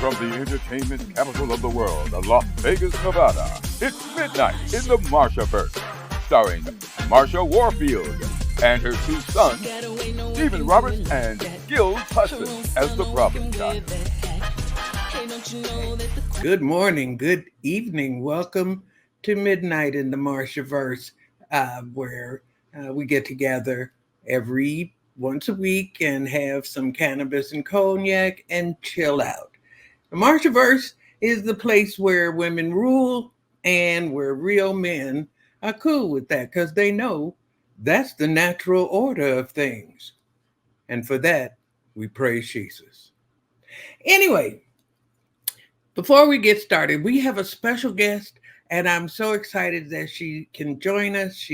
From the entertainment capital of the world, Las Vegas, Nevada, it's Midnight in the Marshaverse, starring Marsha Warfield and her two sons, Stephen Roberts and Skillz Hudson, as the problem child. Good morning, good evening. Welcome to Midnight in the Marshaverse, where we get together every once a week and have some cannabis and cognac and chill out. The Marshaverse is the place where women rule and where real men are cool with that because they know that's the natural order of things. And for that, we praise Jesus. Anyway, before we get started, we have a special guest, and I'm so excited that she can join us.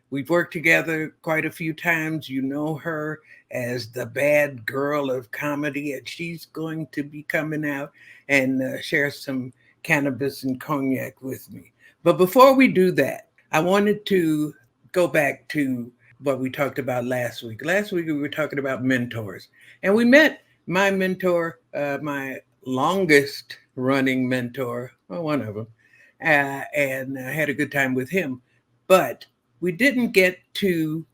We've worked together quite a few times. You know her as the bad girl of comedy, and she's going to be coming out and share some cannabis and cognac with me. But before we do that, I wanted to go back to what we talked about last week. Last week, we were talking about mentors, and we met my mentor, my longest running mentor, well, one of them, and I had a good time with him. But we didn't get to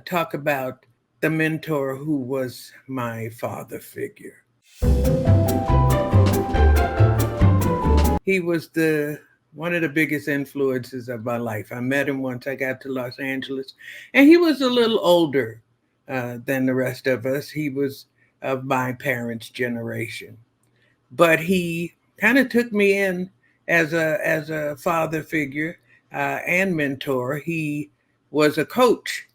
talk about the mentor who was my father figure. He was one of the biggest influences of my life. I met him once I got to Los Angeles, and he was a little older than the rest of us. He was of my parents' generation. But he kind of took me in as a father figure and mentor. He was a coach.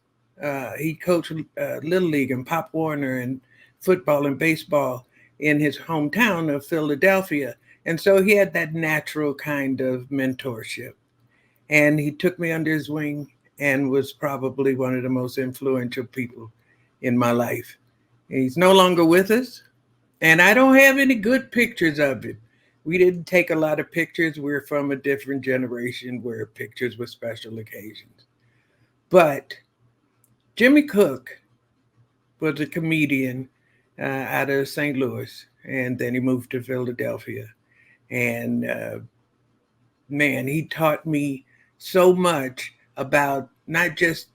He coached Little League and Pop Warner and football and baseball in his hometown of Philadelphia. And so he had that natural kind of mentorship. And he took me under his wing and was probably one of the most influential people in my life. He's no longer with us. And I don't have any good pictures of it. We didn't take a lot of pictures. We're from a different generation where pictures were special occasions. But Jimi Cook was a comedian out of St. Louis, and then he moved to Philadelphia. And man, he taught me so much about not just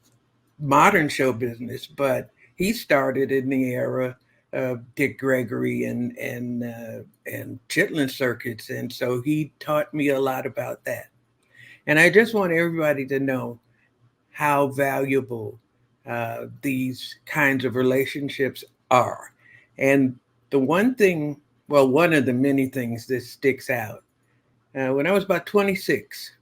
modern show business, but he started in the era Dick Gregory and Chitlin circuits. And so he taught me a lot about that. And I just want everybody to know how valuable these kinds of relationships are. And the one thing, well, one of the many things that sticks out, when I was about 26,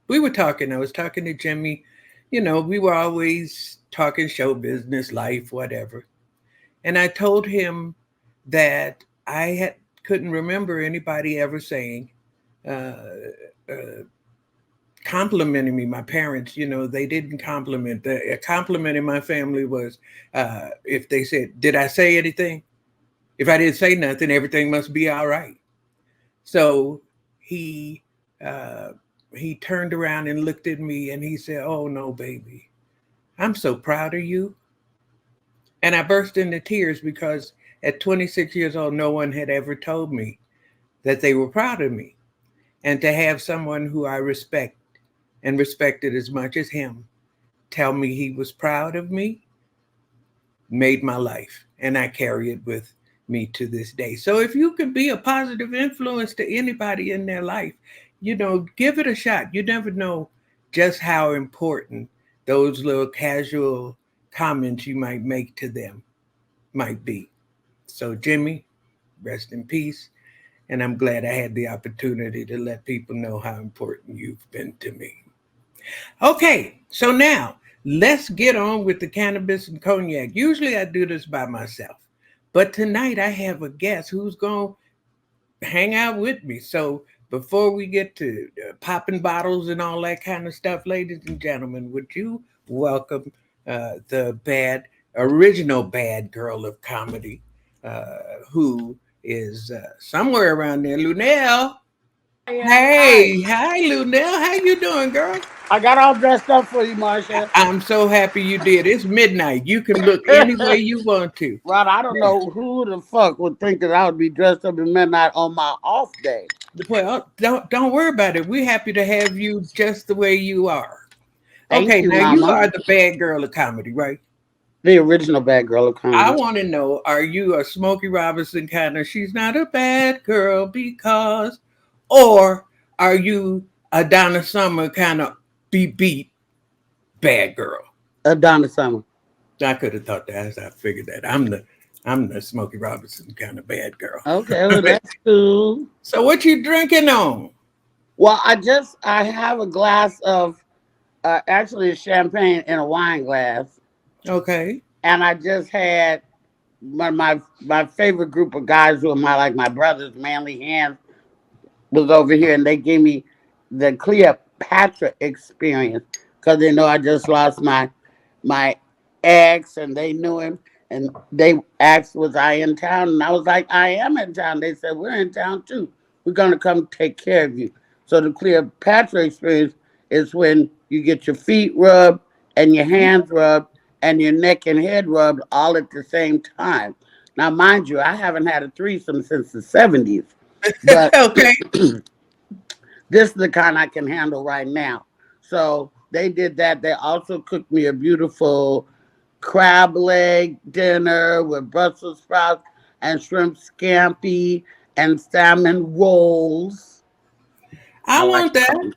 I was talking to Jimi, we were always talking show business, life, whatever. And I told him that I couldn't remember anybody ever saying, complimenting me. My parents, they didn't compliment. A compliment in my family was if they said, "Did I say anything?" If I didn't say nothing, everything must be all right. So he turned around and looked at me and he said, "Oh no, baby, I'm so proud of you." And I burst into tears because at 26 years old, no one had ever told me that they were proud of me. And to have someone who I respect and respected as much as him tell me he was proud of me made my life. And I carry it with me to this day. So if you could be a positive influence to anybody in their life, give it a shot. You never know just how important those little casual comments you might make to them might be. So Jimi, rest in peace. And I'm glad I had the opportunity to let people know how important you've been to me. Okay, so now let's get on with the cannabis and cognac. Usually I do this by myself, but tonight I have a guest who's going to hang out with me. So before we get to popping bottles and all that kind of stuff, ladies and gentlemen, would you welcome the original bad girl of comedy, who is somewhere around there, Luenell. Hey, hi, Luenell. How you doing, girl? I got all dressed up for you, Marsha. I'm so happy you did. It's midnight. You can look any way you want to. Rod, I don't know who the fuck would think that I would be dressed up at midnight on my off day. Well, don't worry about it. We're happy to have you just the way you are. Thank Okay, you, now you Mama. are the bad girl of comedy, right? The original bad girl of I comedy. want to know, are you a Smokey Robinson kind of, she's not a bad girl because, or are you a Donna Summer kind of beat bad girl? Donna Summer. I could have thought that as I figured that. I'm the Smokey Robinson kind of bad girl. Okay, well that's cool. So what you drinking on? Well, I have a glass of actually champagne in a wine glass, Okay. and I just had my favorite group of guys who are my brothers, Manly Hands, was over here, and they gave me the Cleopatra experience because they know I just lost my ex, and they knew him, and they asked, "Was I in town?" And I was like, "I am in town." They said, "We're in town too. We're gonna come take care of you." So the Cleopatra experience is when you get your feet rubbed and your hands rubbed and your neck and head rubbed all at the same time. Now, mind you, I haven't had a threesome since the 70s, but Okay. this is the kind I can handle right now. So they did that. They also cooked me a beautiful crab leg dinner with Brussels sprouts and shrimp scampi and salmon rolls. I I like want that. salmon.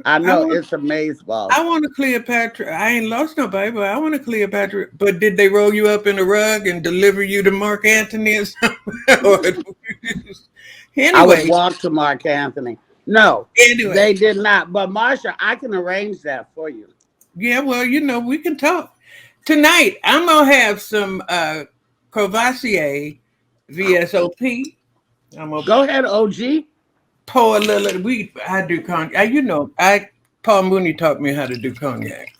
I I know want it's amazeballs. I want a Cleopatra. I ain't lost nobody, but I want a Cleopatra. But did they roll you up in a rug and deliver you to Mark Antony or something? Or- I would anyway, walk to Mark Anthony. No, anyway. they did not. But Marsha, I can arrange that for you. Yeah, well, we can talk. Tonight, I'm gonna have some Courvoisier VSOP. I'm gonna Go ahead, OG. pour a little. I do cognac. I Paul Mooney taught me how to do cognac.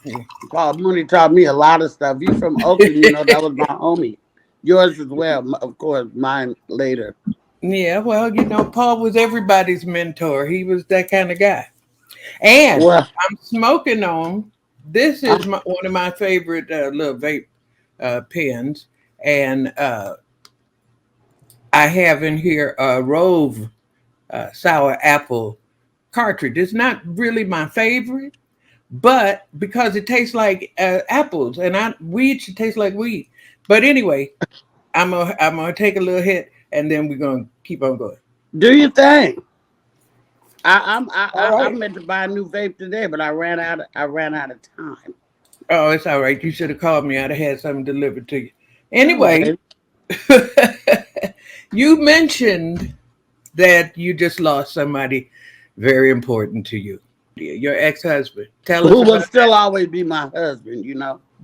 Paul Mooney taught me a lot of stuff. You from Oakland, that was my homie. Yours as well, of course. Mine later. Yeah, well, Paul was everybody's mentor. He was that kind of guy. And Well, I'm smoking on. This I, is one of my favorite little vape pens, and I have in here a Rove sour apple cartridge. It's not really my favorite, but because it tastes like apples, and weed should taste like weed. But anyway, I'm gonna take a little hit, and then we're gonna keep on going. do your thing. All I right. meant to buy a new vape today, but I ran out of time. Oh, it's all right. You should have called me. I'd have had something delivered to you. All Anyway, right. you mentioned that you just lost somebody very important to you, your ex-husband. Tell us Who will about still always be my husband.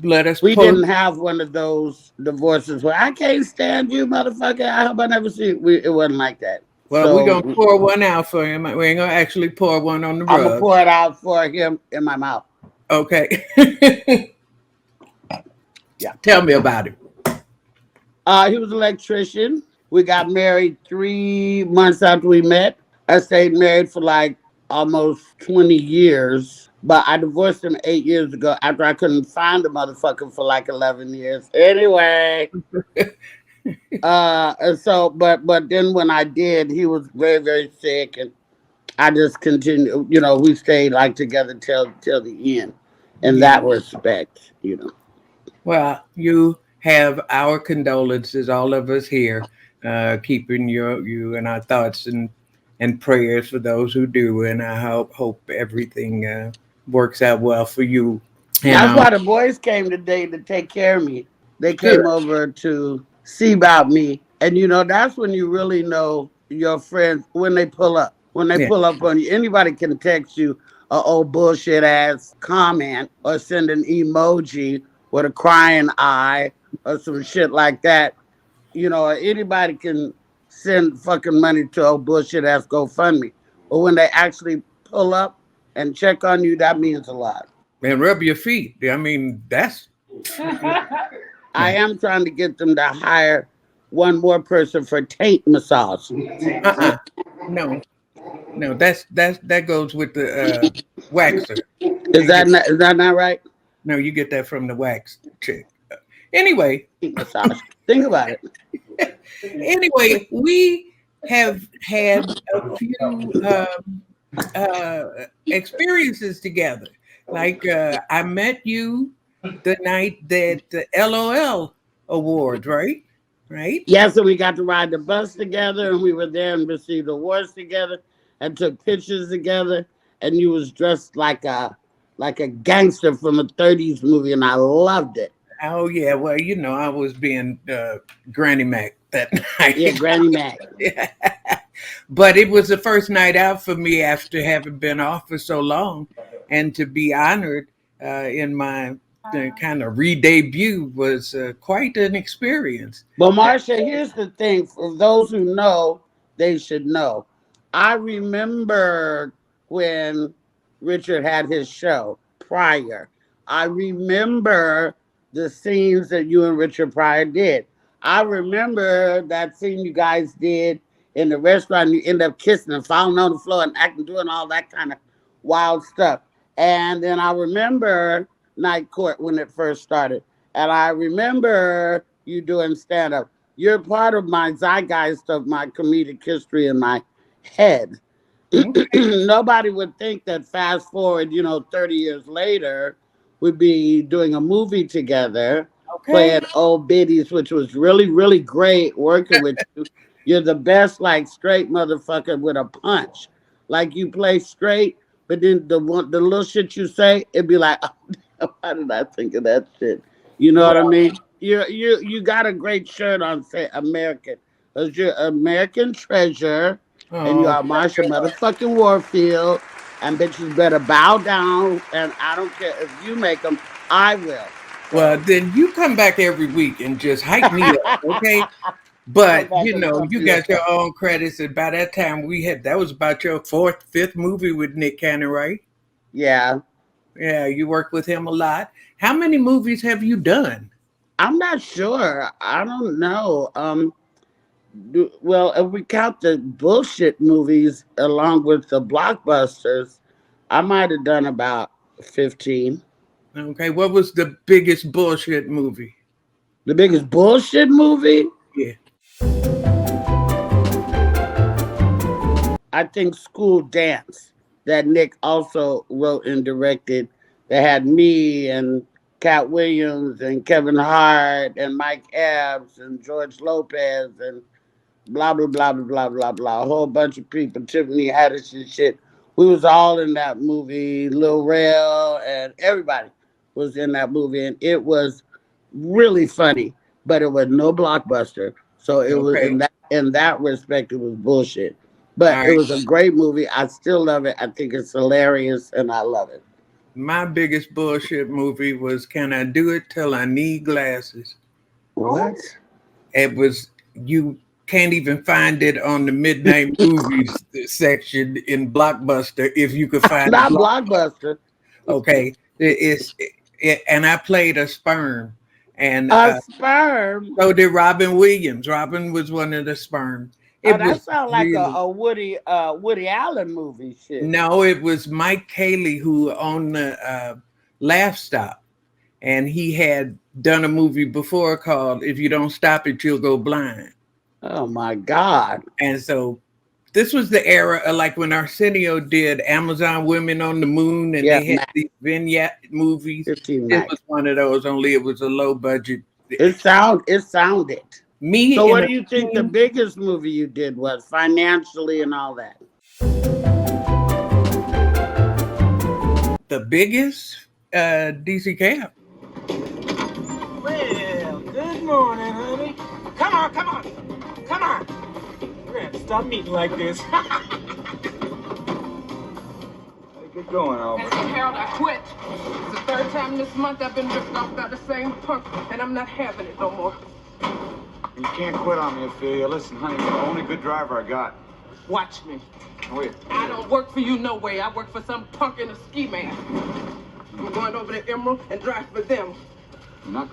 Let us We pull. didn't have one of those divorces where I can't stand you, motherfucker. I hope I never see it. It wasn't like that. Well, we're So gonna pour one out for him. We ain't gonna actually pour one on the I'm gonna rug. pour it out for him in my mouth. Okay. Yeah. Tell me about it. He was an electrician. We got married 3 months after we met. I stayed married for like almost 20 years. But I divorced him 8 years ago after I couldn't find the motherfucker for like 11 years. Anyway, and so but then when I did, he was very, very sick, and I just continued, we stayed like together till the end in Yeah. that respect. Well, you have our condolences, all of us here, keeping you in our thoughts and prayers for those who do, and I hope everything works out well for you. And That's why the boys came today to take care of me. They good, came over to see about me. And that's when you really know your friends when they pull up. When they yeah, pull up on you, anybody can text you a old bullshit ass comment or send an emoji with a crying eye or some shit like that. Anybody can send fucking money to a bullshit ass GoFundMe. But when they actually pull up and check on you, that means a lot. and rub your feet. I mean, that's I am trying to get them to hire one more person for taint massage. uh-uh, no. No, that goes with the waxer. Is that not right? No, you get that from the wax chick. Anyway, Massage. Think about it. anyway, we have had a few experiences together. Like I met you the night that the LOL Awards, right? Right? Yes, and we got to ride the bus together, and we were there and received awards together, and took pictures together. And you was dressed like a gangster from a '30s movie, and I loved it. Oh yeah. Well, I was being Granny Mac that night. Yeah, Granny Mac. But it was the first night out for me after having been off for so long, and to be honored in my kind of re-debut was quite an experience. But Marsha, here's the thing: for those who know, they should know. I remember when Richard had his show Pryor. I remember the scenes that you and Richard Pryor did. I remember that scene you guys did in the restaurant. You end up kissing and falling on the floor and acting, doing all that kind of wild stuff. And then I remember Night Court when it first started. And I remember you doing stand-up. You're part of my zeitgeist of my comedic history in my head. Nobody would think that fast forward, 30 years later, we'd be doing a movie together, playing old biddies, which was really, really great working with you. You're the best, like, straight motherfucker with a punch. Like, you play straight, but then the little shit you say, it'd be like, oh, why did I think of that shit? You know what I mean? You got a great shirt on, say American. Because you're American treasure. And you are Marsha motherfucking Warfield, and bitches better bow down. And I don't care if you make them, I will. Well, then you come back every week and just hype me up, okay? But you got your own credits, and by that time that was about your fourth, fifth movie with Nick Cannon, right? Yeah. Yeah, you worked with him a lot. How many movies have you done? I'm not sure. I don't know. Well, if we count the bullshit movies along with the blockbusters, I might have done about 15. Okay, what was the biggest bullshit movie? The biggest bullshit movie? Yeah. I think School Dance, that Nick also wrote and directed. That had me and Cat Williams and Kevin Hart and Mike Epps and George Lopez and blah, blah, blah, blah, blah, blah. A whole bunch of people, Tiffany Haddish and shit. We was all in that movie. Lil Rel and everybody was in that movie. And it was really funny, but it was no blockbuster. So it was in that respect, it was bullshit. But it was a great movie. I still love it. I think it's hilarious and I love it. My biggest bullshit movie was Can I Do It Till I Need Glasses? What? It was, you can't even find it on the midnight movies section in Blockbuster if you could find Not Blockbuster. Okay. And I played a sperm. And a sperm? So did Robin Williams. Robin was one of the sperm. That sounds like a Woody Allen movie shit. No, it was Mike Cayley who owned the Laugh Stop. And he had done a movie before called If You Don't Stop It, You'll Go Blind. Oh, my God. And so this was the era of like when Arsenio did Amazon Women on the Moon and they had these vignette movies. It was one of those, only it was a low budget. It sounded. So what do you think the biggest movie you did was financially and all that? The biggest? DC Cab. Well, good morning, honey. Come on. We're gonna have to stop meeting like this. Get going, Albert. Listen, Harold, I quit. It's the third time this month I've been ripped off by the same punk, and I'm not having it no more. You can't quit on me, Ophelia. Listen, honey, you're the only good driver I got. Watch me. Wait. I don't work for you no way. I work for some punk in a ski mask. I'm going over to Emerald and drive for them. You're not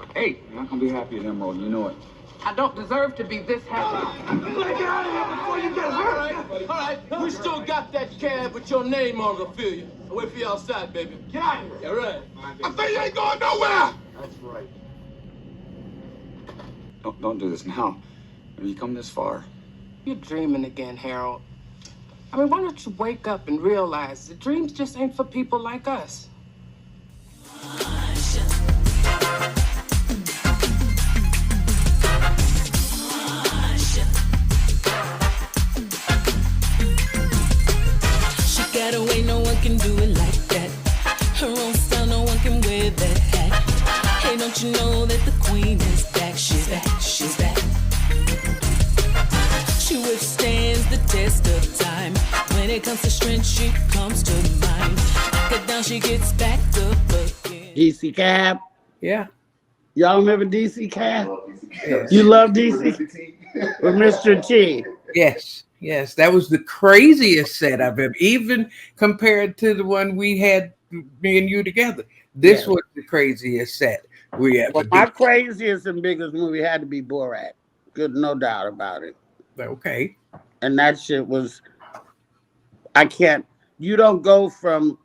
gonna be happy at Emerald, you know it. I don't deserve to be this happy. Get out of here before you get hurt. All right. We still got that cab with your name on it, Ophelia. I'll wait for you outside, baby. Get out of here. Yeah, right. I say you ain't going nowhere! That's right. Don't do this now. When you come this far. You're dreaming again, Harold. I mean, why don't you wake up and realize that dreams just ain't for people like us? She got away, no one can do it like that. Her own style, no one can wear that hat. Hey, don't you know that the queen is back? She's back, she's back. She withstands the test of time. When it comes to strength, she comes to mind. Knock her down, she gets back up again. DC Cab. Yeah. Y'all remember DC Cab? Yes. You love DC? With Mr. T. Yes. Yes. That was the craziest set I've ever, even compared to the one we had, me and you together. This was the craziest set we ever Well, did. my craziest and biggest movie had to be Borat. Good, no doubt about it. Okay. And that shit was, you don't go from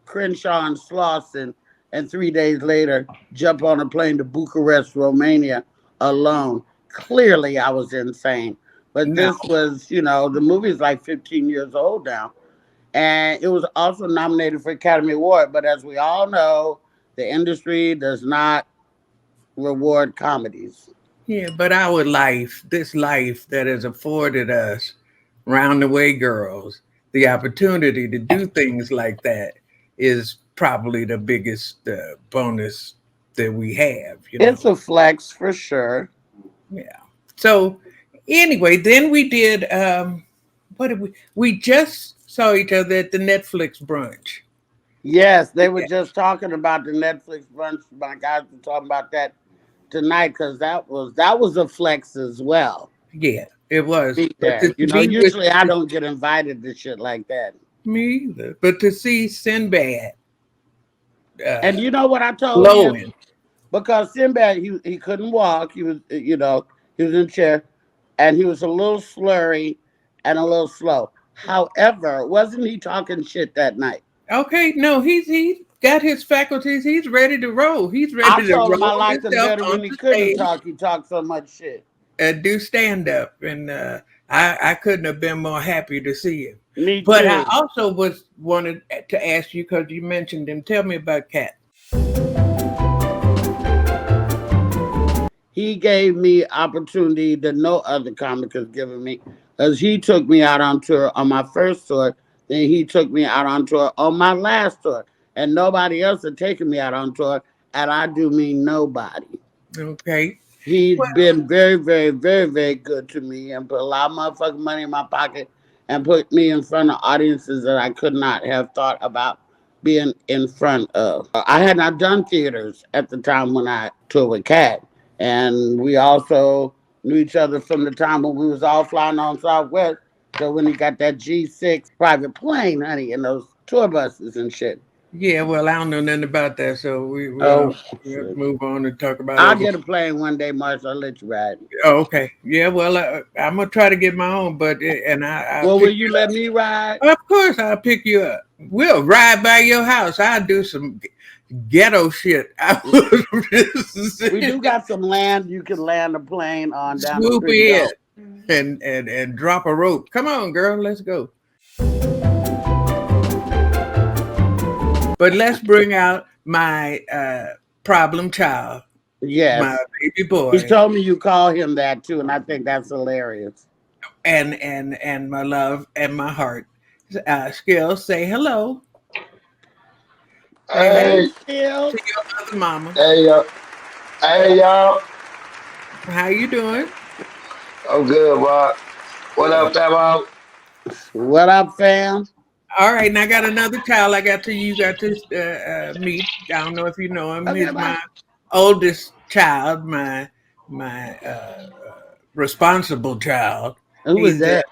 Crenshaw and Slauson and 3 days later jump on a plane to Bucharest, Romania alone. Clearly I was insane. But this was, the movie's like 15 years old now. And it was also nominated for Academy Award. But as we all know, the industry does not reward comedies. Yeah, but our life, this life that has afforded us round the way girls, the opportunity to do things like that is probably the biggest bonus that we have. It's a flex for sure. Yeah. So anyway, then we did, we just saw each other at the Netflix brunch. Yes, they were just talking about the Netflix brunch. My guys were talking about that tonight because that was a flex as well. Yeah, it was. Usually I don't get invited to shit like that. Me either. But to see Sinbad. And you know what I told him? Because Sinbad, he couldn't walk. He was, he was in a chair, and he was a little slurry and a little slow. However, wasn't he talking shit that night? Okay, no, he got his faculties. He's ready to roll. He's ready to roll. I told him I liked him better when he couldn't talk. He talked so much shit. And do stand up, and I couldn't have been more happy to see him. Me but too. I also wanted to ask you because you mentioned him. Tell me about Cat. He gave me opportunity that no other comic has given me, because he took me out on tour on my first tour. Then he took me out on tour on my last tour, and nobody else had taken me out on tour. And I do mean nobody. Okay. He's been very, very, very, very good to me and put a lot of motherfucking money in my pocket and put me in front of audiences that I could not have thought about being in front of. I had not done theaters at the time when I toured with Cat. And we also knew each other from the time when we was all flying on Southwest. So when he got that G6 private plane, honey, and those tour buses and shit. Yeah, well, I don't know nothing about that, so we'll move on and talk about it. I'll get a plane one day, Marsha. I'll let you ride. Oh, okay. Yeah, well, I'm going to try to get my own, but, and I well, will you let me ride? Of course, I'll pick you up. We'll ride by your house. I'll do some ghetto shit. We do got some land you can land a plane on down Swoop the street. In and drop a rope. Come on, girl, let's go. But let's bring out my problem child. Yes. My baby boy. He told me you call him that too, and I think that's hilarious. And my love and my heart. Skillz, say hello. Hey, Skillz. To your mother, mama. Hey, y'all. Hey, y'all. How you doing? I'm good, Bob. What up, fam? What up, fam? All right, and I got another child I got to meet. I don't know if you know him. He's my oldest child, my responsible child. Who is that?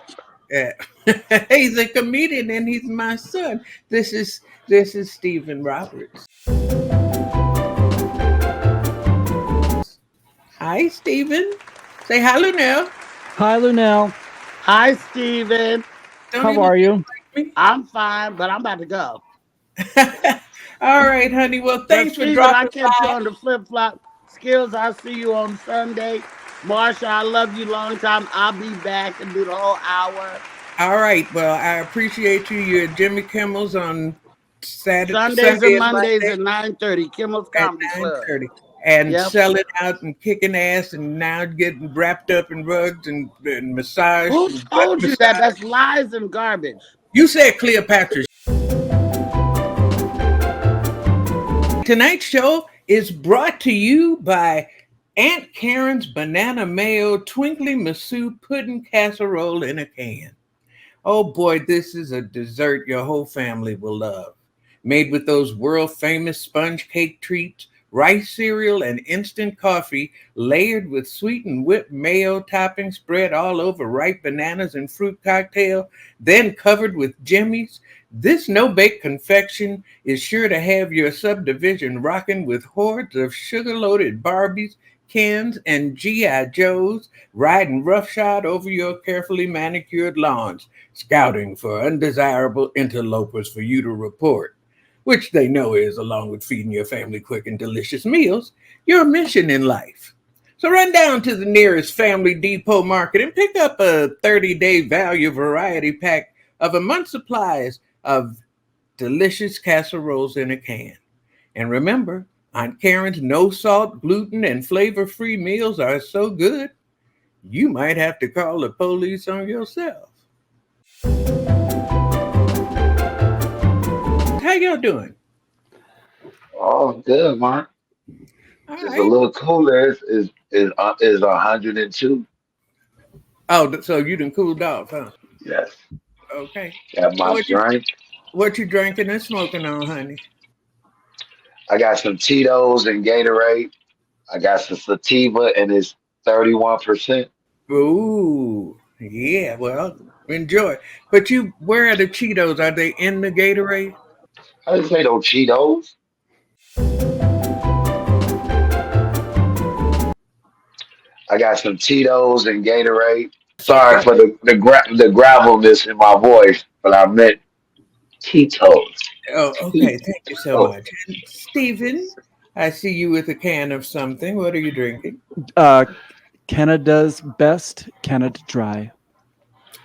He's a comedian and he's my son. This is Stephen Roberts. Hi, Stephen. Say hi, Luenell. Hi, Luenell. Hi, Steven. Don't How even are you? like me. I'm fine, but I'm about to go. All right, honey. Well, But thanks for Steven, I dropping catch you by. on the flip flop. Skills, I see you on Sunday. Marsha, I love you long time. I'll be back and do the whole hour. All right. Well, I appreciate you. You're at Jimmy Kimmel's on Saturday, Sundays Sunday and and Mondays Monday at 9:30. Kimmel's at Comedy Club. 9:30, and Yep. selling out and kicking ass, and now getting wrapped up in rugs and massaged Who and butt told you that? massaged. That's lies and garbage. You said Cleopatra. Tonight's show is brought to you by Aunt Karen's Banana Mayo Twinkly Masu Pudding Casserole in a Can. Oh boy, this is a dessert your whole family will love. Made with those world famous sponge cake treats, rice cereal, and instant coffee, layered with sweetened whipped mayo topping spread all over ripe bananas and fruit cocktail, then covered with jimmies. This no-bake confection is sure to have your subdivision rocking with hordes of sugar-loaded Barbies, Kens, and G.I. Joes riding roughshod over your carefully manicured lawns, scouting for undesirable interlopers for you to report, which they know is, along with feeding your family quick and delicious meals, your mission in life. So run down to the nearest Family Depot market and pick up a 30-day value variety pack of a month's supplies of delicious casseroles in a can. And remember, Aunt Karen's no salt, gluten, and flavor-free meals are so good, you might have to call the police on yourself. How y'all doing? Oh, good, man. All Just a right. little cooler. Is 102. Oh, so you done cooled off, huh? Yes. Okay. Got So my drink. what you drinking and smoking on, honey? I got some Cheetos and Gatorade. I got some sativa and it's 31%. Ooh, yeah. Well, enjoy. But where are the Cheetos? Are they in the Gatorade? I didn't say no Cheetos. I got some Cheetos and Gatorade. Sorry for the gravelness in my voice, but I meant Cheetos. Oh, okay. Thank you so Cheetos. much. And Stephen, I see you with a can of something. What are you drinking? Canada's best, Canada Dry.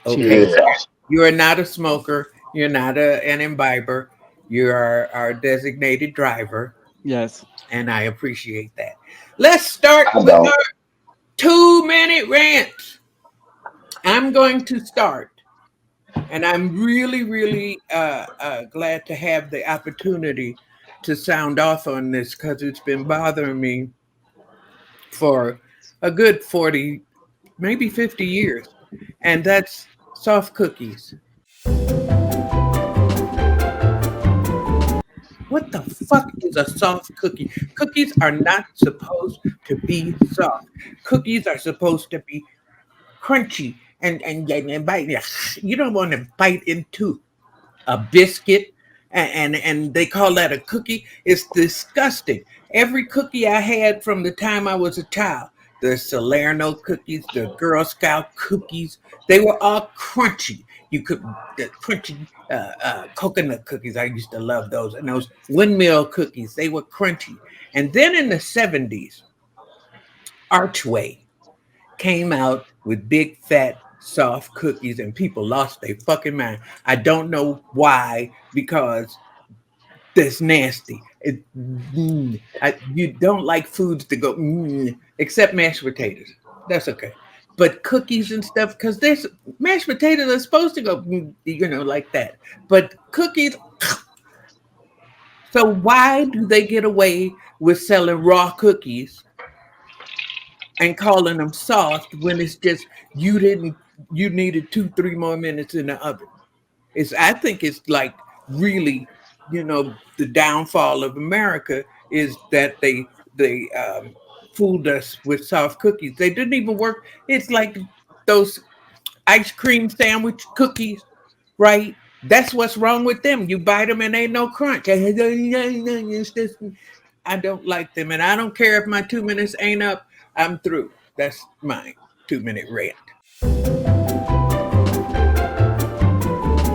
Okay. Cheers. So Yeah. you are not a smoker. You're not an imbiber. You are our designated driver, Yes. and I appreciate that. Let's start I with don't. our 2-minute rant. I'm going to start. And I'm really, really glad to have the opportunity to sound off on this because it's been bothering me for a good 40, maybe 50 years. And that's soft cookies. What the fuck is a soft cookie? Cookies are not supposed to be soft. Cookies are supposed to be crunchy and bite. You don't want to bite into a biscuit and they call that a cookie. It's disgusting. Every cookie I had from the time I was a child, the Salerno cookies, the Girl Scout cookies, they were all crunchy. You could the crunchy coconut cookies. I used to love those, and those windmill cookies. They were crunchy. And then in the 70s, Archway came out with big fat soft cookies and people lost their fucking mind. I don't know why, because that's nasty. You don't like foods to go except mashed potatoes. That's okay. But cookies and stuff, because there's mashed potatoes are supposed to go, like that. But cookies, so why do they get away with selling raw cookies and calling them soft when it's just you needed 2-3 more minutes in the oven? I think it's like really, the downfall of America is that they fooled us with soft cookies. They didn't even work. It's like those ice cream sandwich cookies, right? That's what's wrong with them. You bite them and ain't no crunch. I don't like them, and I don't care if my 2 minutes ain't up. I'm through. That's my 2-minute rant.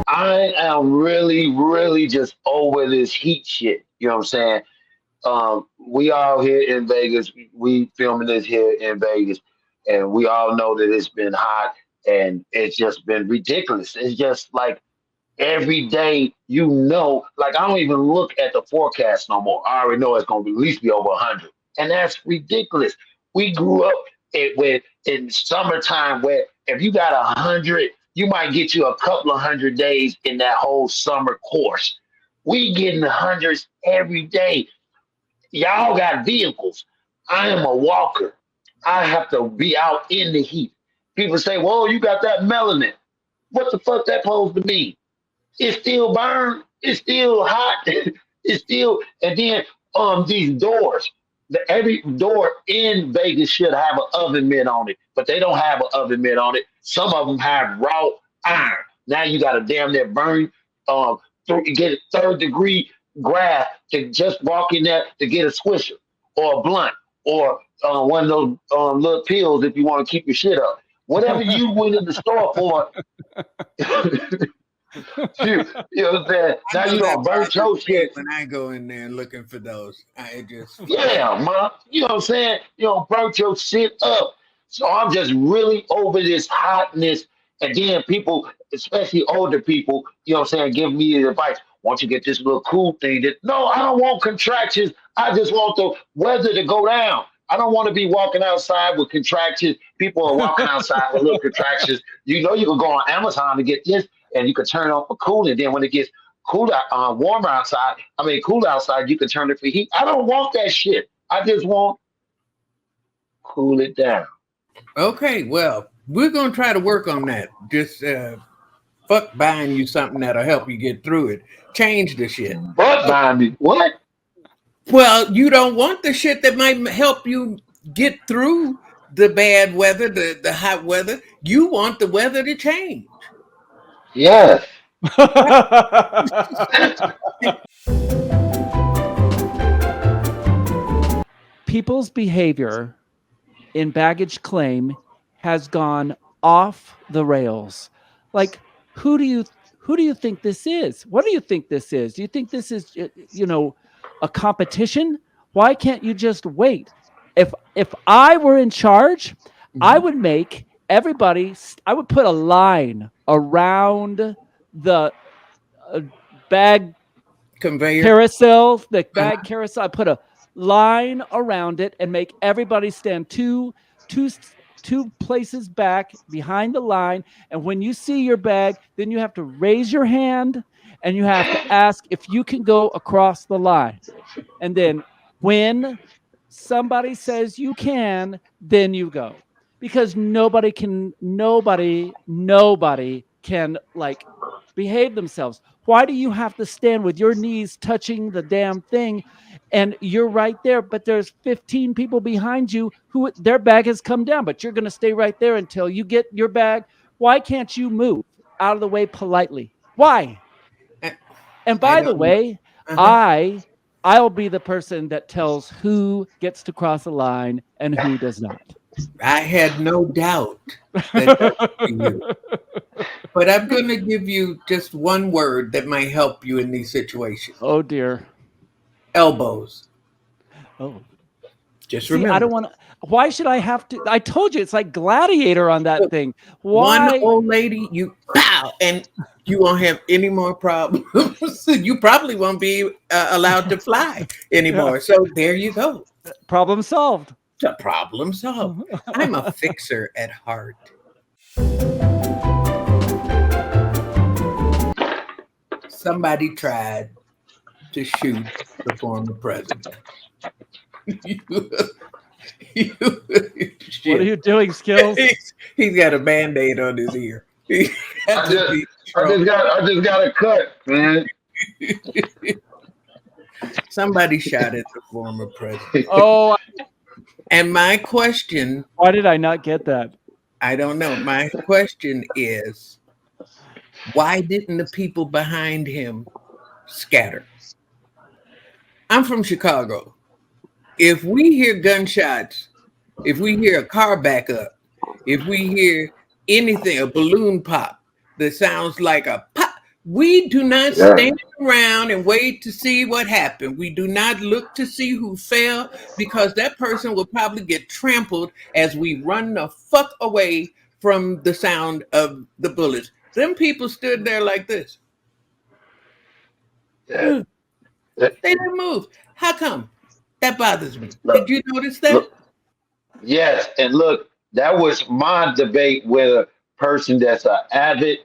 I am really, really just over this heat shit. You know what I'm saying? We all here in Vegas. We filming this here in Vegas, and we all know that it's been hot and it's just been ridiculous. It's just like every day, like I don't even look at the forecast no more. I already know it's going to at least be over 100, and that's ridiculous. We grew up in summertime where if you got 100, you might get you a couple of 100 days in that whole summer course. We getting hundreds every day. Y'all got vehicles. I am a walker. I have to be out in the heat. People say, "Well, you got that melanin." What the fuck that supposed to mean? It still burn. It's still hot. It's still, and then these doors. Every door in Vegas should have an oven mitt on it, but they don't have an oven mitt on it. Some of them have raw iron. Now you got to damn near burn, get a 3rd-degree grass to just walk in there to get a swisher or a blunt or one of those little pills if you want to keep your shit up. Whatever you went in the store for. you know what I'm saying? Now you don't burn your shit. When I go in there looking for those, I just man. You know what I'm saying? You don't burn your shit up. So I'm just really over this hotness. And then people, especially older people, you know what I'm saying, give me the advice. Once you get this little cool thing, no, I don't want contractions. I just want the weather to go down. I don't want to be walking outside with contractions. People are walking outside with little contractions. You know, you can go on Amazon to get this, and you can turn off for cooling. Then when it gets warmer outside, cool outside, you can turn it for heat. I don't want that shit. I just want cool it down. Okay, well, we're gonna try to work on that. Just fuck buying you something that'll help you get through it. Change the shit. Fuck buying me what? Well, you don't want the shit that might help you get through the bad weather, the hot weather. You want the weather to change. Yes. People's behavior in baggage claim has gone off the rails. Like, who do you think this is? What do you think this is? Do you think this is, a competition? Why can't you just wait? If I were in charge, I would make everybody. I would put a line around the bag conveyor carousel, the bag carousel. I put a line around it and make everybody stand two places back behind the line. And when you see your bag, then you have to raise your hand and you have to ask if you can go across the line. And then when somebody says you can, then you go. Because nobody can like behave themselves. Why do you have to stand with your knees touching the damn thing and you're right there, but there's 15 people behind you who their bag has come down, but you're going to stay right there until you get your bag? Why can't you move out of the way politely? Why? And by the way, I'll be the person that tells who gets to cross the line and who does not. I had no doubt that you. But I'm going to give you just one word that might help you in these situations. Oh, dear. Elbows. Oh. Just remember. I don't want to. Why should I have to? I told you, it's like Gladiator on that thing. Why? One old lady, you pow, and you won't have any more problems. You probably won't be allowed to fly anymore. Yeah. So there you go. Problem solved. The problem solved. I'm a fixer at heart. Somebody tried to shoot the former president. What are you doing, Skillz? He's got a Band-Aid on his ear. I just got a cut, man. Somebody shot at the former president. Oh. And my question... Why did I not get that? I don't know. My question is, why didn't the people behind him scatter? I'm from Chicago. If we hear gunshots if we hear a car back up, if we hear anything, a balloon pop that sounds like a pop, we do not Yeah. stand around and wait to see what happened. We do not look to see who fell because that person will probably get trampled as we run the fuck away from the sound of the bullets. Them people stood there like this. Yeah. They didn't move. How come? That bothers me. Look, Did you notice that? look, yes, and look, that was my debate with a person that's an avid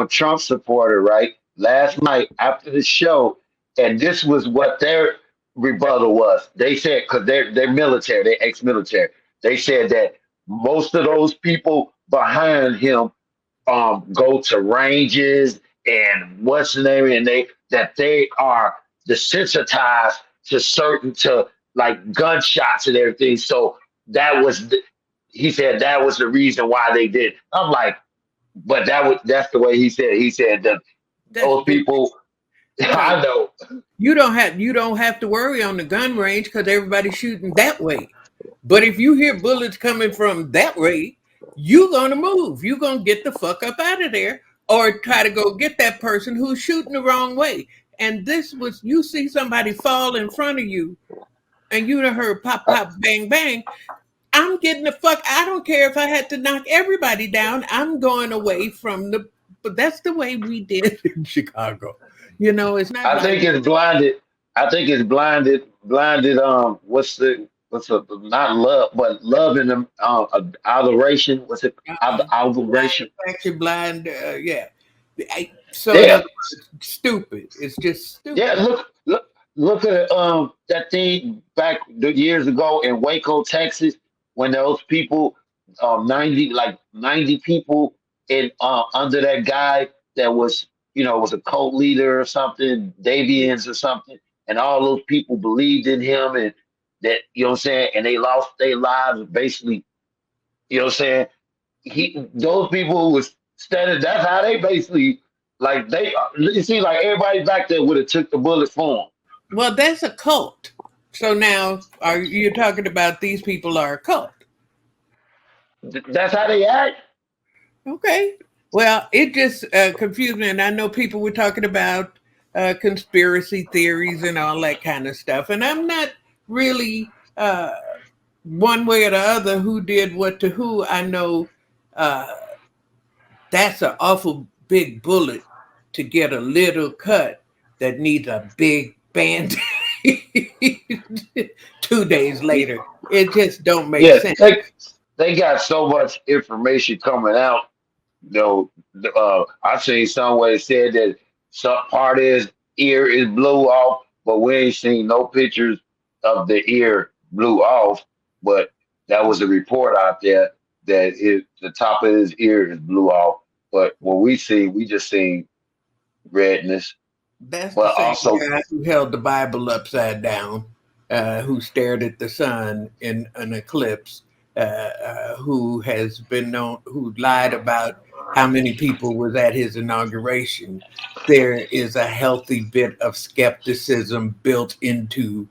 Trump supporter, right? Last night after the show, and this was what their rebuttal was. They said because they're military, they're ex-military. They said that most of those people behind him go to ranges and what's the name, and they are desensitized to like gunshots and everything. So that was he said that was the reason why they did. I'm like, but that's the way he said. He said that That's those people. right. I know. You don't have to worry on the gun range because everybody's shooting that way. But if you hear bullets coming from that way, you're gonna move. You're gonna get the fuck up out of there or try to go get that person who's shooting the wrong way. And this was you see somebody fall in front of you and you done heard pop, pop, bang, bang. I'm getting the fuck. I don't care if I had to knock everybody down. I'm going away from the. But that's the way we did in Chicago. You know, it's not. I think it's blinded. I think it's blinded. Blinded. What's the not love, but love and adoration. What's it? Adoration. Actually, blind. Yeah. So Yeah. that's stupid. It's just stupid. Yeah. Look at that thing back years ago in Waco, Texas, when those people, 90 people in under that guy that was was a cult leader or something, Davians or something, and all those people believed in him and that what I'm saying, and they lost their lives basically. What I'm saying, those people who was standing. That's how they basically like they. It seems like everybody back there would have took the bullet for him. Well, that's a cult. So now, are you talking about these people are a cult? That's how they act. Okay. Well, it just confused me, and I know people were talking about conspiracy theories and all that kind of stuff, and I'm not really one way or the other who did what to who. I know that's an awful big bullet to get a little cut that needs a big band 2 days later. It just don't make sense. They got so much information coming out. I seen somewhere it said that some part of his ear is blew off, but we ain't seen no pictures of the ear blew off. But that was a report out there that the top of his ear is blew off. But what we just seen redness. That's but the same guy who held the Bible upside down, who stared at the sun in an eclipse, who has been known, who lied about how many people was at his inauguration. There is a healthy bit of skepticism built into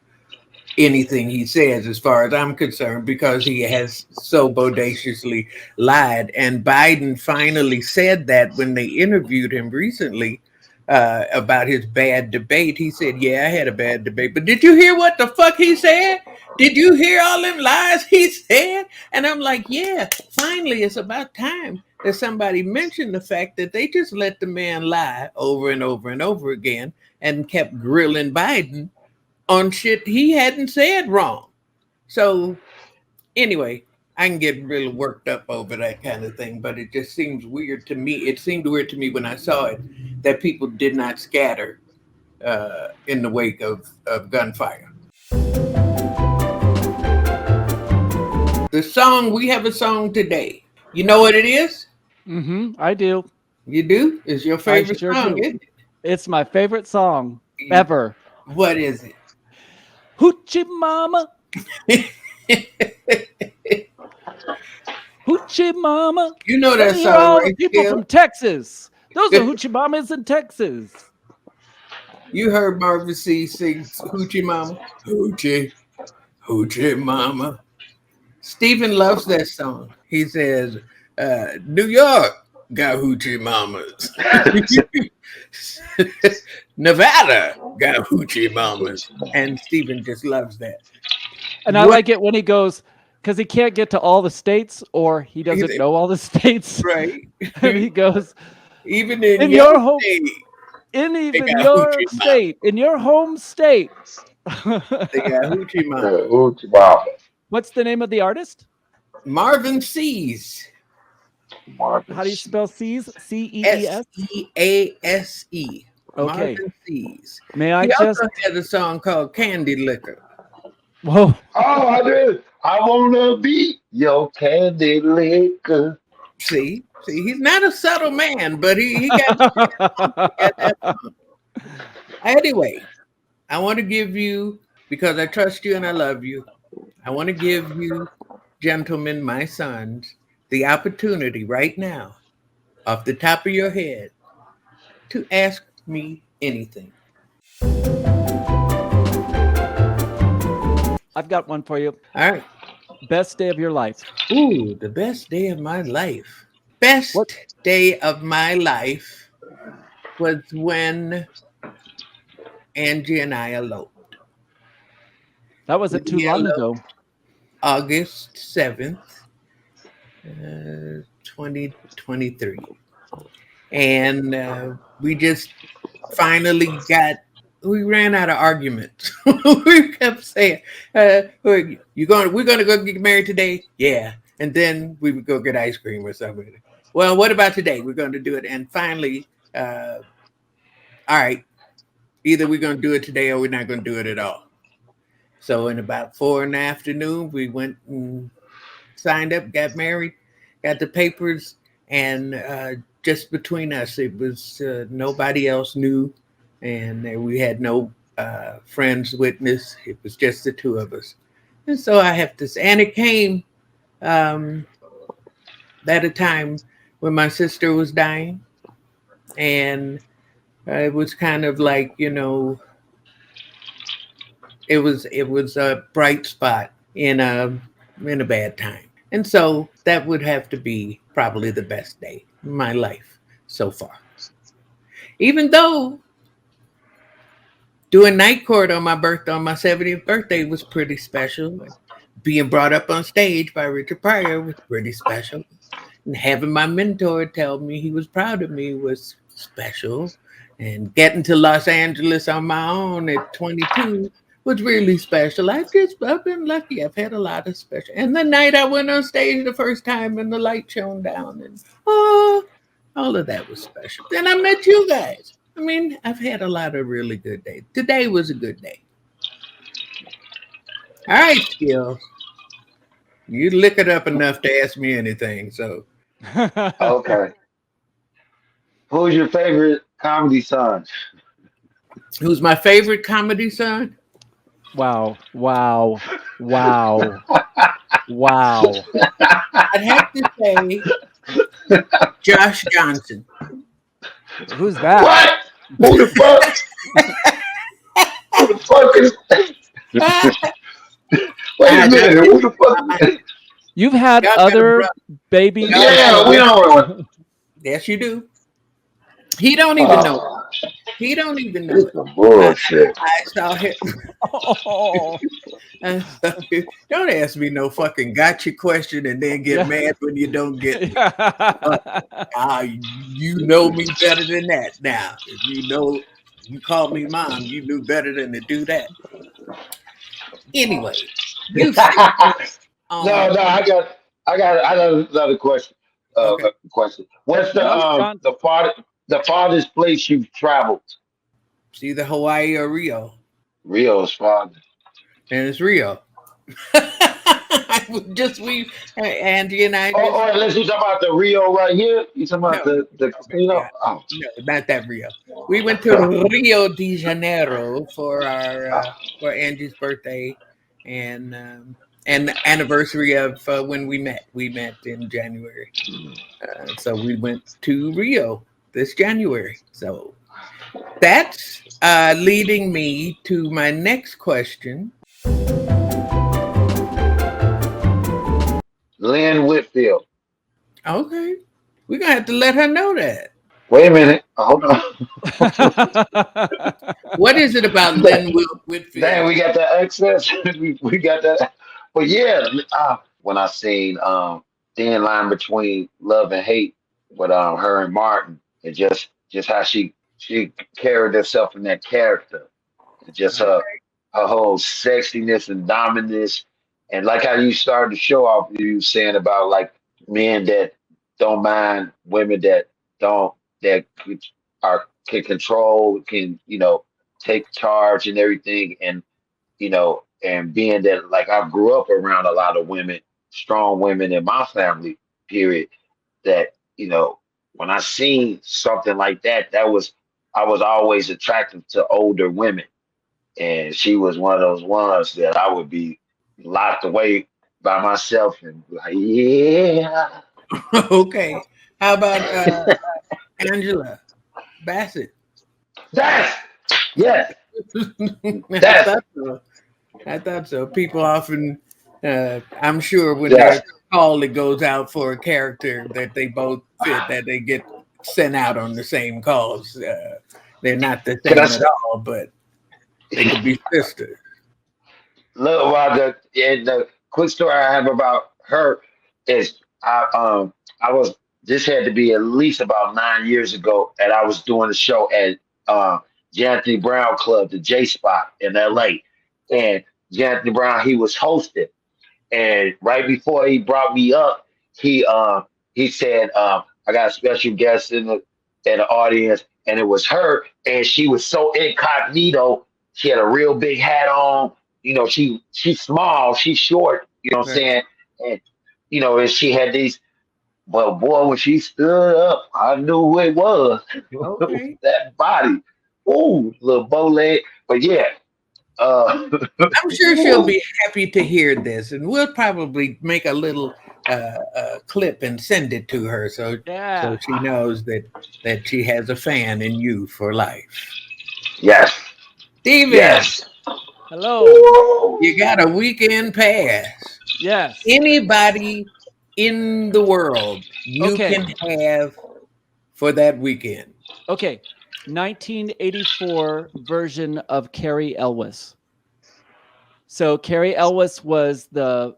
anything he says, as far as I'm concerned, because he has so bodaciously lied. And Biden finally said that when they interviewed him recently about his bad debate. He said, yeah, I had a bad debate. But did you hear what the fuck he said? Did you hear all them lies he said? And I'm like, yeah, finally, it's about time that somebody mentioned the fact that they just let the man lie over and over and over again and kept grilling Biden on shit he hadn't said wrong. So anyway, I can get really worked up over that kind of thing, but it just seems weird to me. It seemed weird to me when I saw it that people did not scatter in the wake of gunfire. The song, we have a song today. You know what it is? Mm-hmm, I do. You do? It's your favorite song, isn't it? It's my favorite song ever. What is it? Hoochie Mama. Hoochie Mama. You know that song, all right? People from Texas. Those are Hoochie Mamas in Texas. You heard Marvin C. sing Hoochie Mama? Hoochie, Hoochie Mama. Stephen loves that song. He says, New York got hoochie mamas. Nevada got hoochie mamas. And Stephen just loves that. And I like it when he goes, because he can't get to all the states, or he doesn't know all the states. Right. And he goes, even in your your home state, in even your state, in your home state. They got hoochie mama. Wow. What's the name of the artist? Marvin Seas. How do you spell Seas? C-E-E-S? S-E-A-S-E. Okay. Marvin Seas. May I he just... also had a song called Candy Liquor. Whoa. Oh, I did. I wanna be your candy liquor. See, he's not a subtle man, but he got that song. Anyway, I want to give you, because I trust you and I love you, I want to give you, gentlemen, my sons, the opportunity right now, off the top of your head, to ask me anything. I've got one for you. All right. Best day of your life. Ooh, the best day of my life. Best day of my life was when Angie and I eloped. That wasn't too long ago. August 7th, 2023. And we just finally we ran out of arguments. We kept saying, we're gonna go get married today? Yeah. And then we would go get ice cream or something. Well, what about today? We're going to do it. And finally, all right, either we're going to do it today or we're not going to do it at all. So in about 4 in the afternoon, we went and signed up, got married, got the papers, and just between us, it was nobody else knew, and we had no friends witness. It was just the two of us. And so I have to say, and it came at a time when my sister was dying, and it was kind of like, it was a bright spot in a bad time. And so that would have to be probably the best day in my life so far. Even though doing night court on my 70th birthday was pretty special. Being brought up on stage by Richard Pryor was pretty special. And having my mentor tell me he was proud of me was special. And getting to Los Angeles on my own at 22 was really special. I've been lucky. I've had a lot of special. And the night I went on stage the first time and the light shone down, and all of that was special. Then I met you guys. I mean, I've had a lot of really good days. Today was a good day. All right, Skillz. You lick it up enough to ask me anything, so. Okay. Who's your favorite comedy son? Who's my favorite comedy son? Wow. I'd have to say Josh Johnson. Who's that? What? Who the fuck? Who the fuck is Wait a minute. Who the fuck? You've had other babies. Yeah, we don't. Yes, you do. He don't even know. He don't even know. Bullshit. I saw him. Don't ask me no fucking gotcha question and then get mad when you don't get it. You know me better than that now. If you called me mom, you knew better than to do that. Anyway. No, I got another question. Question. What's the farthest place you've traveled? It's either Hawaii or Rio. Rio's farther. And it's Rio. Angie and I. Unless you talking about the Rio right here. You talking about the casino? Yeah. Oh. No, not that Rio. We went to Rio de Janeiro for for Angie's birthday and the anniversary of when we met. We met in January. So we went to Rio this January. So that's leading me to my next question. Lynn Whitfield. Okay. We're going to have to let her know that. Wait a minute. Hold on. What is it about Lynn Whitfield? Dang, we got that access. we got that. But yeah, when I seen thin line between love and hate with her and Martin, and just how she carried herself in that character, and just her whole sexiness and dominance, and like how you started the show off, you saying about like men that don't mind women that don't that can control, can take charge and everything, and and being that like I grew up around a lot of women, strong women in my family, period, that when I seen something like that, I was always attracted to older women, and she was one of those ones that I would be locked away by myself and be like, yeah. Okay. How about Angela Bassett? Yes. Yes. I thought so. People often, I'm sure when Yes. there's a call that goes out for a character that they both fit, that they get sent out on the same calls. They're not the same at all, but they could be sisters. Look, the quick story I have about her is I was this had to be at least about 9 years ago, and I was doing a show at Anthony Brown Club, the J Spot in LA, and Anthony Brown, he was hosting, and right before he brought me up, he said, I got a special guest in the audience, and it was her, and she was so incognito. She had a real big hat on. She's small, she's short, what I'm saying? And and she had these, but boy, when she stood up, I knew who it was. Okay. That body. Ooh, little bow leg. But yeah. I'm sure she'll be happy to hear this, and we'll probably make a little clip and send it to her so she knows that she has a fan in you for life. Yes. Steven. Yes. Hello. You got a weekend pass. Yes. Anybody in the world you can have for that weekend. Okay. 1984 version of Carrie Elwes. So Carrie Elwes was the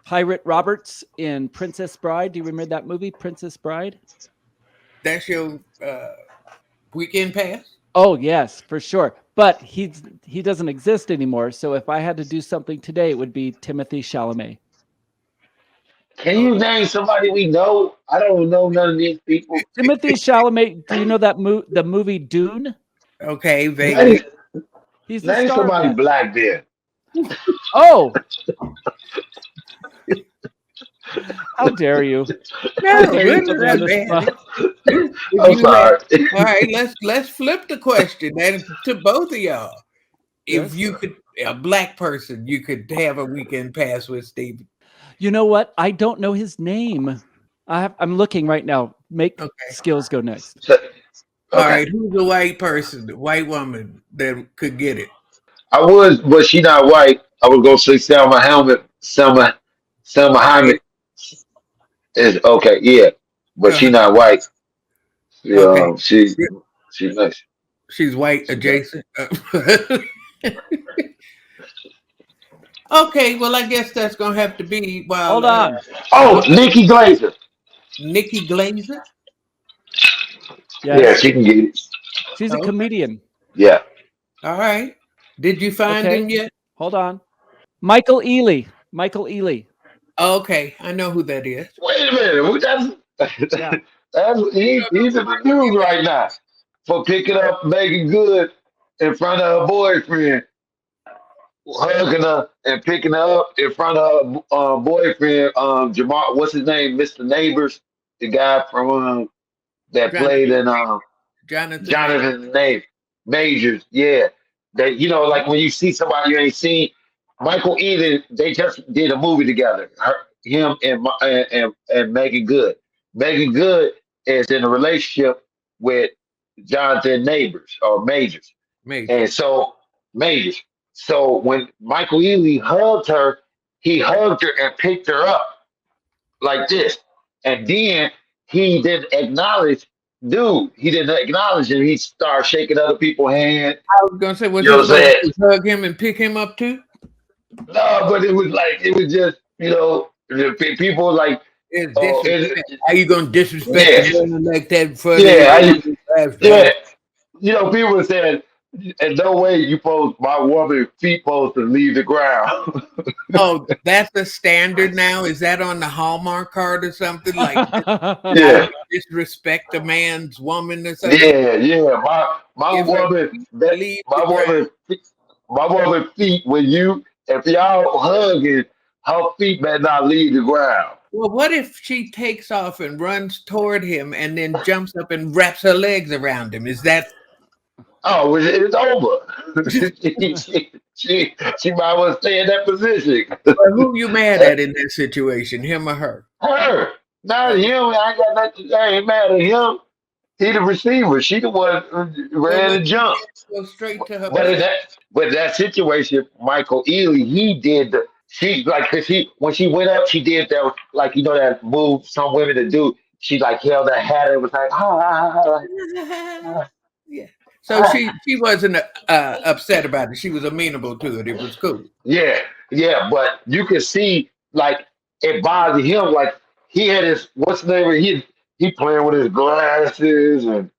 Pirate Roberts in Princess Bride. Do you remember that movie, Princess Bride? That's your weekend pass? Oh yes, for sure. But he doesn't exist anymore. So if I had to do something today, it would be Timothy Chalamet. Can you name somebody we know? I don't know none of these people. Timothy Chalamet. Do you know that the movie Dune? Okay, vaguely. He's the name star somebody of that. black there. Oh. How dare you? No, I'm sorry. All right, let's flip the question and to both of y'all. If you could, a black person, you could have a weekend pass with Stevie. You know what? I don't know his name. I'm looking right now. Make Skillz go next. All right, who's a white person, the white woman that could get it? I would, but she not white. I would go say Selma Hayek is okay, yeah, but she not white. Yeah, she's nice. She's white adjacent. Okay, well, I guess that's gonna have to be. Well, hold on. Oh, Nikki Glazer. Nikki Glazer. Yes. Yeah, she can get it. She's a comedian. Yeah. All right. Did you find him yet? Hold on. Michael Ealy. Michael Ealy. Okay, I know who that is. Wait a minute. He's in the news right now for picking up Megan Good in front of her boyfriend, hugging her and picking her up in front of her boyfriend, Jamal. What's his name? Mr. Neighbors, the guy from that played in Jonathan Majors. Yeah, that like when you see somebody you ain't seen. Michael Eden, they just did a movie together. Him and Megan Good. Megan Good is in a relationship with Jonathan Majors. And so Majors. So when Michael Ealy hugged her he hugged her and picked her up like this. And then he didn't acknowledge, dude, he didn't acknowledge him. He started shaking other people's hand. I was gonna say, was You he know what I'm supposed saying? to hug him and pick him up too? No, but it was like, it was just, people like, It's oh, disrespect. How you gonna disrespect yeah, a woman like that before yeah, they yeah. People were saying, in no way my woman feet supposed to leave the ground. Oh, that's the standard now? Is that on the Hallmark card or something? Like how Yeah, you disrespect a man's woman or something? yeah. My If her woman, feet that leave the my ground. woman, my woman feet. If y'all hugging, her feet better not leave the ground. Well, what if she takes off and runs toward him and then jumps up and wraps her legs around him? Is that Oh, it's over. She might well stay in that position. who you mad at in that situation, him or her? Her, not Okay. him. I ain't got nothing. I ain't mad at him. He the receiver. She the one who So ran when the jump. go straight to her But in butt. that situation, Michael Ealy, he did she like, cause when she went up, she did that, like, that move some women to do. She like held her hat and was like, Yeah. So she wasn't upset about it. She was amenable to it. It was cool. yeah. But you could see like it bothered him. Like he had his what's the name? He playing with his glasses and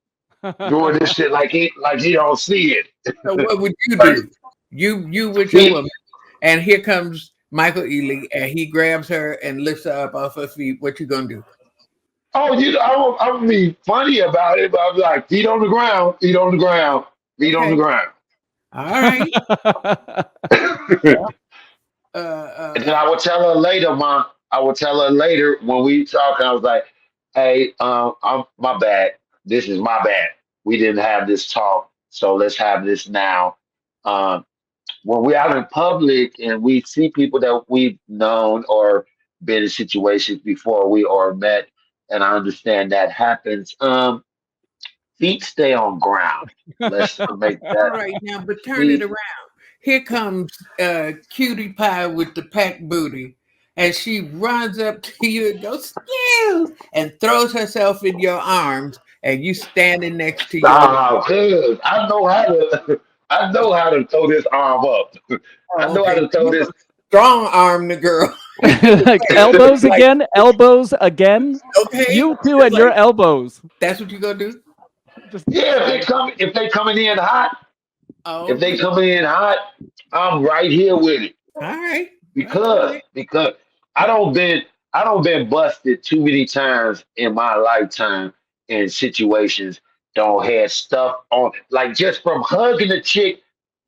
doing this shit like he don't see it. So what would you Like do? You with your he, woman, and here comes Michael Ealy, and he grabs her and lifts her up off her feet. What you gonna do? oh, I would be funny about it, but I'd be like, feet on the ground, feet on the ground, feet on the Okay. ground. All right. And then I would tell her later, Mom. I would tell her later when we talk. I was like, "Hey, I'm my bad. This is my bad. We didn't have this talk, so let's have this now." Um, when we're out in public and we see people that we've known or been in situations before we or met, and I understand that happens. Feet stay on ground. Let's make All that right, now, but turn it feet. around. Here comes Cutie Pie with the packed booty, and she runs up to you and goes, Skillz, and throws herself in your arms, and you standing next to your woman. Oh, good. I know how to. I know how to throw this arm up. I Oh, know how okay. to throw You this. gonna strong arm the girl. Like elbows Like, again, elbows again. okay. You two It's and your like, elbows. that's what you gonna do? Just Yeah, if they coming in hot, Oh, if they okay. coming in hot, I'm right here with it All right. All because right. because I don't been busted too many times in my lifetime in situations. Don't have stuff on like just from hugging a chick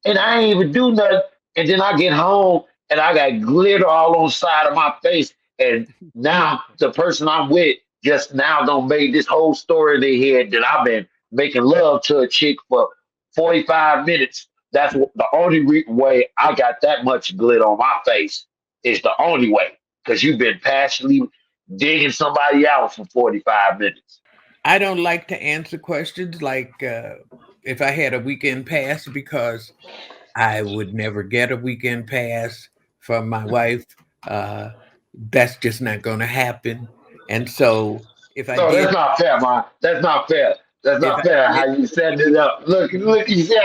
and I ain't even do nothing. And then I get home and I got glitter all on the side of my face. And now the person I'm with just now don't make this whole story in their head that I've been making love to a chick for 45 minutes. That's the only way I got that much glitter on my face is the only way because you've been passionately digging somebody out for 45 minutes. I don't like to answer questions like if I had a weekend pass because I would never get a weekend pass from my wife. Uh, that's just not going to happen. And so if I No, did, that's not fair, man. That's not fair. That's if not I fair did, how you set it up. Look, you see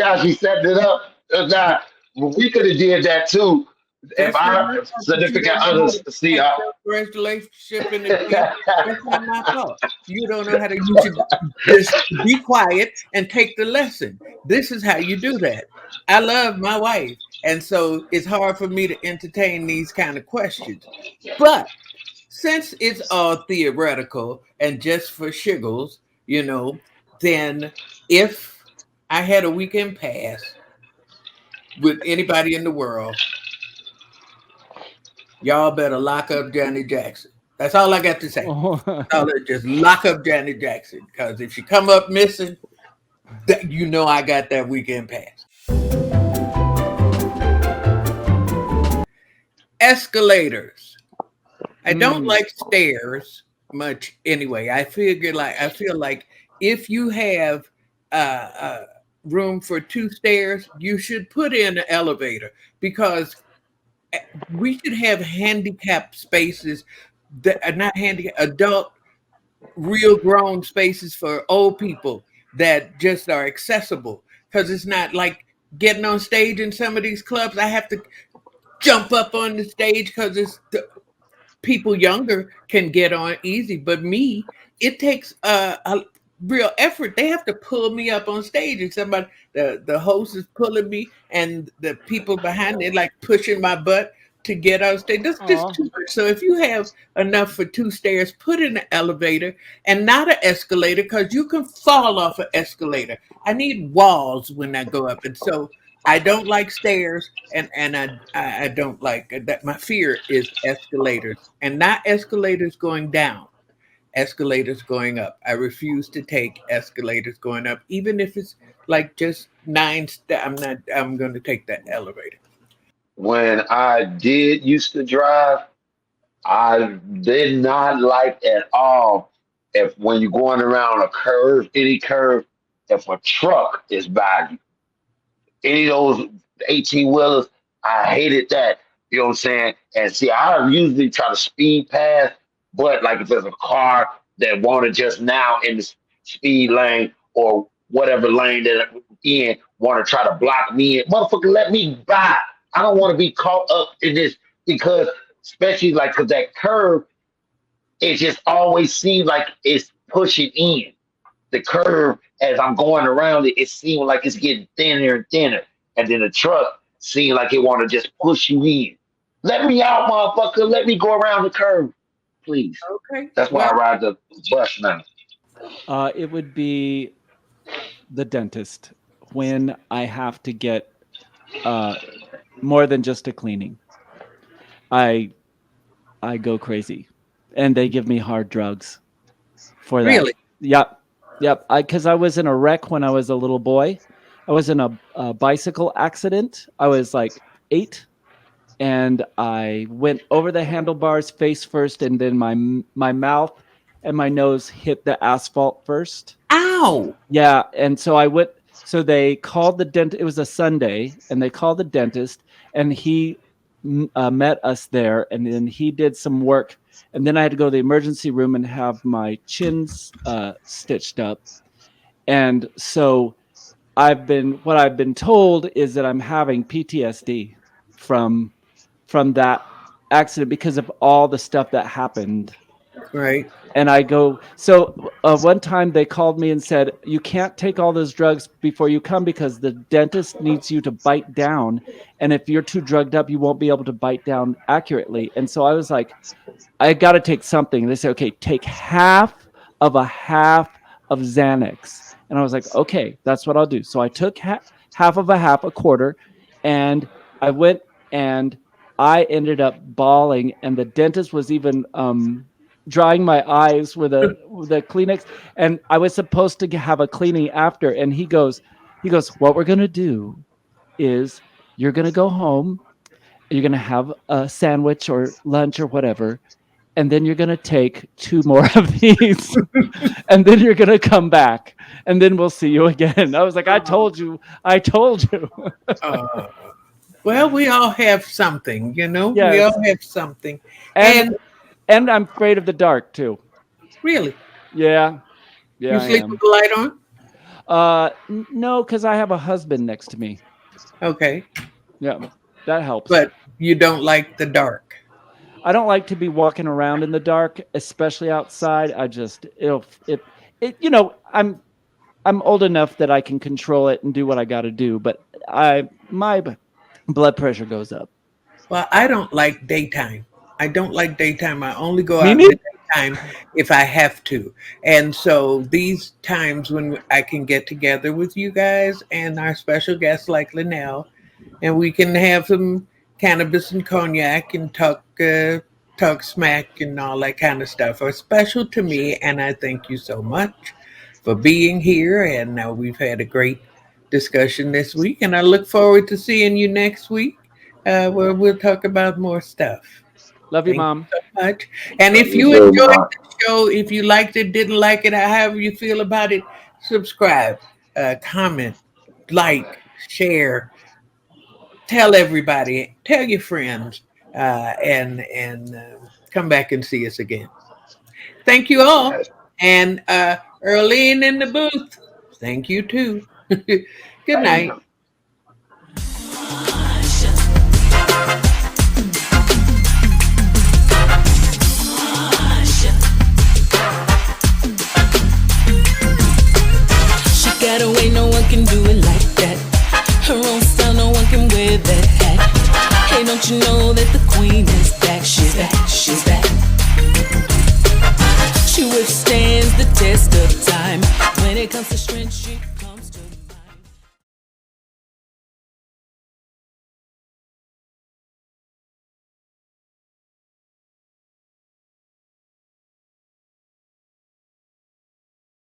how she set it up? Now, we could have did that too. If that's not our my fault that you significant don't know how others to see have our relationship in the beginning. That's not my fault. You don't know how to. You should just be quiet and take the lesson. This is how you do that. I love my wife, and so it's hard for me to entertain these kind of questions. But since it's all theoretical and just for shiggles, then if I had a weekend pass with anybody in the world, y'all better lock up Johnny Jackson. That's all I got to say. Just lock up Janet Jackson because if she come up missing, I got that weekend pass. Escalators. I don't like stairs much anyway. I feel like if you have room for 2 stairs, you should put in an elevator because we should have handicapped spaces that are not handicapped, adult, real grown spaces for old people that just are accessible. Because it's not like getting on stage in some of these clubs. I have to jump up on the stage because it's people younger can get on easy, but me, it takes a real effort. They have to pull me up on stage, and somebody, the host is pulling me, and the people behind it like pushing my butt to get on stage. That's just Aw. too much. So if you have enough for two stairs, put in an elevator and not an escalator, because you can fall off an escalator. I need walls when I go up, and so I don't like stairs, and I don't like that. My fear is escalators, and not escalators going down, escalators going up. I refuse to take escalators going up, even if it's like just nine step. I'm not. I'm going to take that elevator. When I did used to drive, I did not like at all if when you're going around a curve, any curve, if a truck is by you, any of those 18 wheelers, I hated that. You know what I'm saying? And see, I usually try to speed past, but like if there's a car that wanted just now in the speed lane or whatever lane that I'm in, want to try to block me in, motherfucker, let me by. I don't want to be caught up in this because, especially like, because that curve, it just always seems like it's pushing in the curve as I'm going around it, it seemed like it's getting thinner and thinner. And then the truck seemed like it want to just push you in. Let me out, motherfucker. Let me go around the curve, please. Okay. That's why I Well, ride the bus now. It would be the dentist when I have to get more than just a cleaning. I go crazy, and they give me hard drugs for that. really? Yep, yep. Because I was in a wreck when I was a little boy. I was in a bicycle accident. I was like 8, and I went over the handlebars face first, and then my mouth and my nose hit the asphalt first. Ow! Yeah, and so I went. So they called the dentist. It was a Sunday, and they called the dentist, and he met us there, and then he did some work, and then I had to go to the emergency room and have my chins stitched up, and so what I've been told is that I'm having PTSD from that accident because of all the stuff that happened. Right. And I go, so one time they called me and said, you can't take all those drugs before you come because the dentist needs you to bite down. And if you're too drugged up, you won't be able to bite down accurately. And so I was like, I got to take something. And they said, okay, take half of a half of Xanax. And I was like, okay, that's what I'll do. So I took half of a half, a quarter, and I went and I ended up bawling. And the dentist was even drying my eyes with a Kleenex, and I was supposed to have a cleaning after. And he goes, what we're gonna do is you're gonna go home, you're gonna have a sandwich or lunch or whatever, and then you're gonna take 2 more of these, and then you're gonna come back, and then we'll see you again. I was like, I told you. Uh, well, we all have something, you know. We Yes. all have something, And and I'm afraid of the dark too. really, Yeah, you I sleep am. with the light on. No, because I have a husband next to me. Okay, Yeah, that helps. but you don't like the dark. I don't like to be walking around in the dark, especially outside. I just I'm old enough that I can control it and do what I got to do, but my blood pressure goes up. Well, I don't like daytime. I don't like daytime. I only go Me out in neither. the daytime if I have to. And so these times when I can get together with you guys and our special guests like Luenell, and we can have some cannabis and cognac and talk smack and all that kind of stuff are special to me. And I thank you so much for being here. And we've had a great discussion this week. And I look forward to seeing you next week where we'll talk about more stuff. Love you, Thank Mom. you so much. And if You you too, enjoyed Ma. the show, if you liked it, didn't like it, or however you feel about it, subscribe, comment, like, share, tell everybody, tell your friends. and come back and see us again. Thank you all. Yes. And Earlene in the booth, thank you too. Good night. She got away, no one can do it like that. Her own style, no one can wear that hat. Hey, don't you know that the queen is back? She's back, she's back.